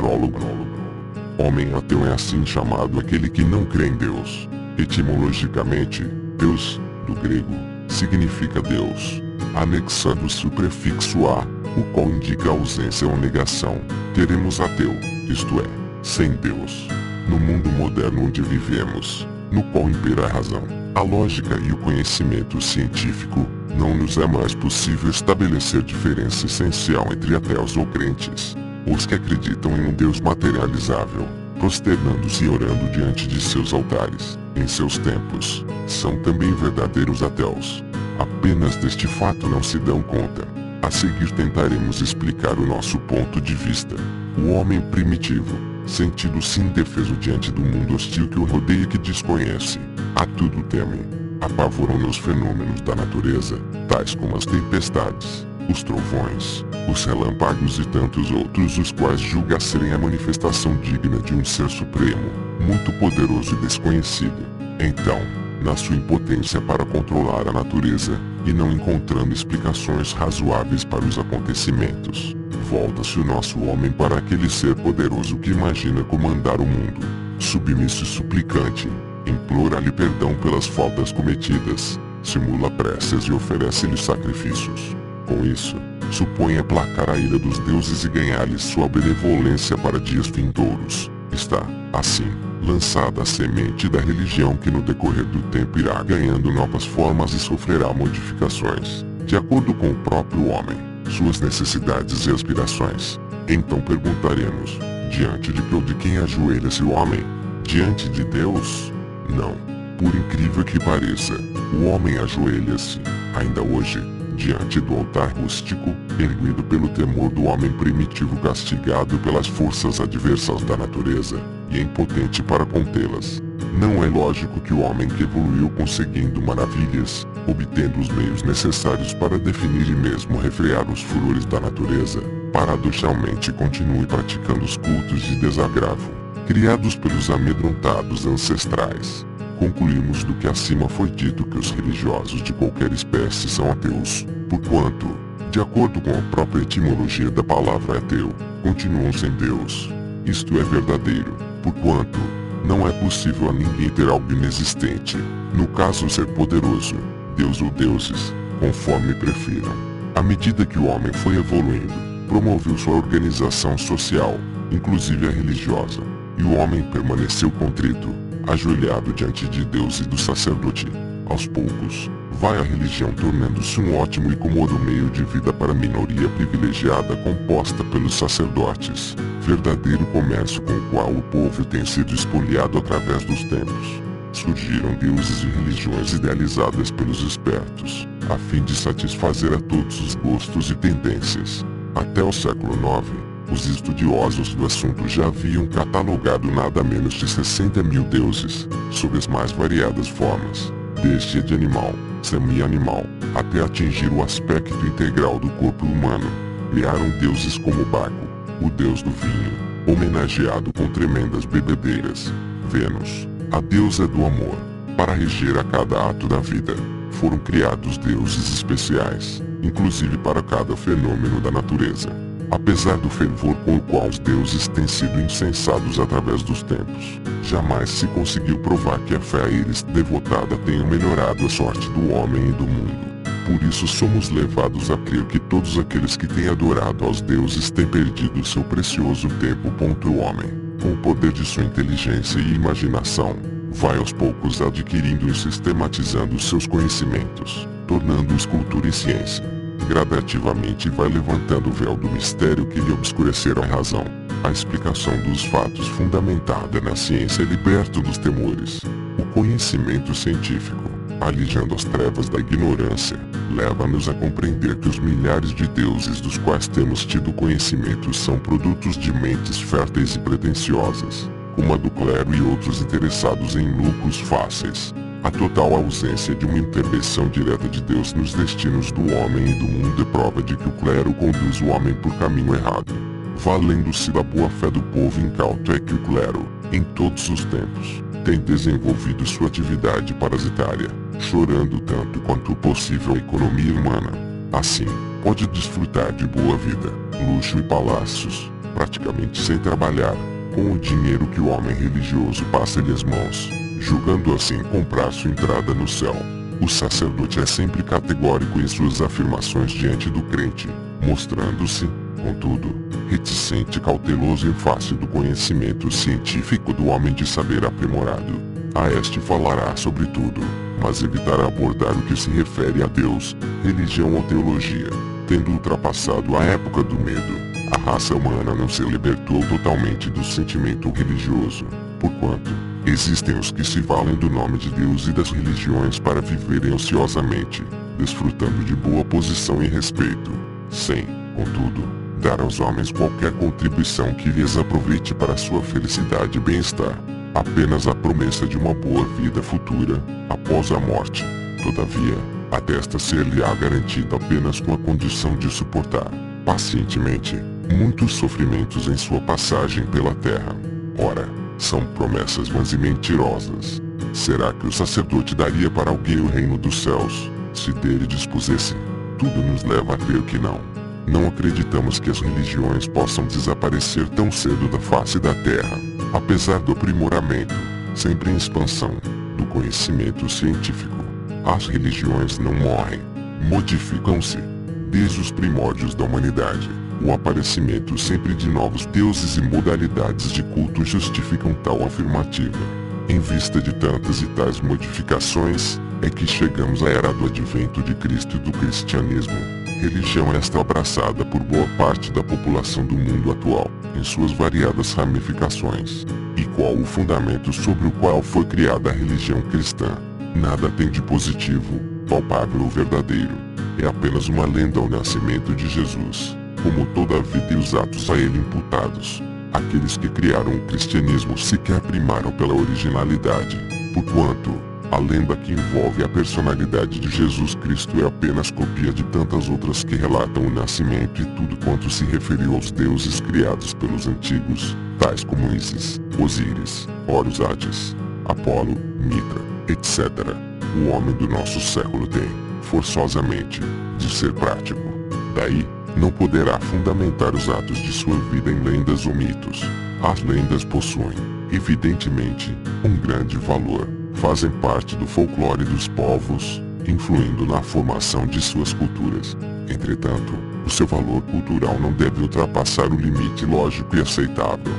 Prólogo. Homem ateu é assim chamado aquele que não crê em Deus. Etimologicamente, Deus, do grego, significa Deus, anexando-se o prefixo a, o qual indica ausência ou negação. Teremos ateu, isto é, sem Deus. No mundo moderno onde vivemos, no qual impera a razão, a lógica e o conhecimento científico, não nos é mais possível estabelecer diferença essencial entre ateus ou crentes. Os que acreditam em um Deus materializável, prosternando-se e orando diante de seus altares, em seus templos, são também verdadeiros ateus. Apenas deste fato não se dão conta. A seguir tentaremos explicar o nosso ponto de vista. O homem primitivo, sentindo-se indefeso diante do mundo hostil que o rodeia e que desconhece, a tudo teme. Apavoram os fenômenos da natureza, tais como as tempestades, os trovões, os relâmpagos e tantos outros, os quais julga serem a manifestação digna de um ser supremo, muito poderoso e desconhecido. Então, na sua impotência para controlar a natureza, e não encontrando explicações razoáveis para os acontecimentos, volta-se o nosso homem para aquele ser poderoso que imagina comandar o mundo. Submisso e suplicante, implora-lhe perdão pelas faltas cometidas, simula preces e oferece-lhe sacrifícios. Com isso, supõe aplacar a ira dos deuses e ganhar-lhes sua benevolência para dias vindouros. Está, assim, lançada a semente da religião que no decorrer do tempo irá ganhando novas formas e sofrerá modificações, de acordo com o próprio homem, suas necessidades e aspirações. Então perguntaremos, diante de que ou de quem ajoelha-se o homem? Diante de Deus? Não. Por incrível que pareça, o homem ajoelha-se, ainda hoje, diante do altar rústico, erguido pelo temor do homem primitivo castigado pelas forças adversas da natureza, e impotente para contê-las. Não é lógico que o homem que evoluiu conseguindo maravilhas, obtendo os meios necessários para definir e mesmo refrear os furores da natureza, paradoxalmente continue praticando os cultos de desagravo, criados pelos amedrontados ancestrais. Concluímos do que acima foi dito que os religiosos de qualquer espécie são ateus, porquanto, de acordo com a própria etimologia da palavra ateu, continuam sem Deus. Isto é verdadeiro, porquanto, não é possível a ninguém ter algo inexistente, no caso ser poderoso, Deus ou deuses, conforme prefiram. À medida que o homem foi evoluindo, promoveu sua organização social, inclusive a religiosa, e o homem permaneceu contrito, ajoelhado diante de Deus e do sacerdote. Aos poucos, vai a religião tornando-se um ótimo e cômodo meio de vida para a minoria privilegiada composta pelos sacerdotes, verdadeiro comércio com o qual o povo tem sido espoliado através dos tempos. Surgiram deuses e religiões idealizadas pelos espertos, a fim de satisfazer a todos os gostos e tendências. Até o século IX, os estudiosos do assunto já haviam catalogado nada menos de 60.000 deuses, sob as mais variadas formas, desde de animal, semi-animal, até atingir o aspecto integral do corpo humano. Criaram deuses como Baco, o deus do vinho, homenageado com tremendas bebedeiras. Vênus, a deusa do amor, para reger a cada ato da vida. Foram criados deuses especiais, inclusive para cada fenômeno da natureza. Apesar do fervor com o qual os deuses têm sido incensados através dos tempos, jamais se conseguiu provar que a fé a eles devotada tenha melhorado a sorte do homem e do mundo. Por isso somos levados a crer que todos aqueles que têm adorado aos deuses têm perdido seu precioso tempo. O homem, com o poder de sua inteligência e imaginação, vai aos poucos adquirindo e sistematizando seus conhecimentos, tornando-os cultura e ciência. Gradativamente vai levantando o véu do mistério que lhe obscurecerá a razão. A explicação dos fatos fundamentada na ciência liberta dos temores. O conhecimento científico, alijando as trevas da ignorância, leva-nos a compreender que os milhares de deuses dos quais temos tido conhecimento são produtos de mentes férteis e pretensiosas, como a do clero e outros interessados em lucros fáceis. A total ausência de uma intervenção direta de Deus nos destinos do homem e do mundo é prova de que o clero conduz o homem por caminho errado. Valendo-se da boa-fé do povo incauto é que o clero, em todos os tempos, tem desenvolvido sua atividade parasitária, chorando tanto quanto possível a economia humana. Assim, pode desfrutar de boa vida, luxo e palácios, praticamente sem trabalhar, com o dinheiro que o homem religioso passa-lhe as mãos, julgando assim comprar sua entrada no céu. O sacerdote é sempre categórico em suas afirmações diante do crente, mostrando-se, contudo, reticente e cauteloso em face do conhecimento científico do homem de saber aprimorado. A este falará sobre tudo, mas evitará abordar o que se refere a Deus, religião ou teologia, tendo ultrapassado a época do medo. A raça humana não se libertou totalmente do sentimento religioso, porquanto existem os que se valem do nome de Deus e das religiões para viverem ociosamente, desfrutando de boa posição e respeito, sem, contudo, dar aos homens qualquer contribuição que lhes aproveite para sua felicidade e bem-estar. Apenas a promessa de uma boa vida futura, após a morte. Todavia, a desta ser-lhe-á garantida apenas com a condição de suportar, pacientemente, muitos sofrimentos em sua passagem pela terra. Ora, são promessas vãs e mentirosas. Será que o sacerdote daria para alguém o reino dos céus, se dele dispusesse? Tudo nos leva a crer que não. Não acreditamos que as religiões possam desaparecer tão cedo da face da terra, apesar do aprimoramento, sempre em expansão, do conhecimento científico. As religiões não morrem, modificam-se. Desde os primórdios da humanidade, o aparecimento sempre de novos deuses e modalidades de culto justificam tal afirmativa. Em vista de tantas e tais modificações, é que chegamos à era do advento de Cristo e do cristianismo. Religião esta abraçada por boa parte da população do mundo atual, em suas variadas ramificações. E qual o fundamento sobre o qual foi criada a religião cristã? Nada tem de positivo, palpável ou verdadeiro. É apenas uma lenda ao nascimento de Jesus, como toda a vida e os atos a ele imputados. Aqueles que criaram o cristianismo sequer primaram pela originalidade, porquanto a lenda que envolve a personalidade de Jesus Cristo é apenas cópia de tantas outras que relatam o nascimento e tudo quanto se referiu aos deuses criados pelos antigos, tais como Ísis, Osíris, Horus Hades, Apolo, Mitra, etc. O homem do nosso século tem, forçosamente, de ser prático. Daí, não poderá fundamentar os atos de sua vida em lendas ou mitos. As lendas possuem, evidentemente, um grande valor. Fazem parte do folclore dos povos, influindo na formação de suas culturas. Entretanto, o seu valor cultural não deve ultrapassar o limite lógico e aceitável.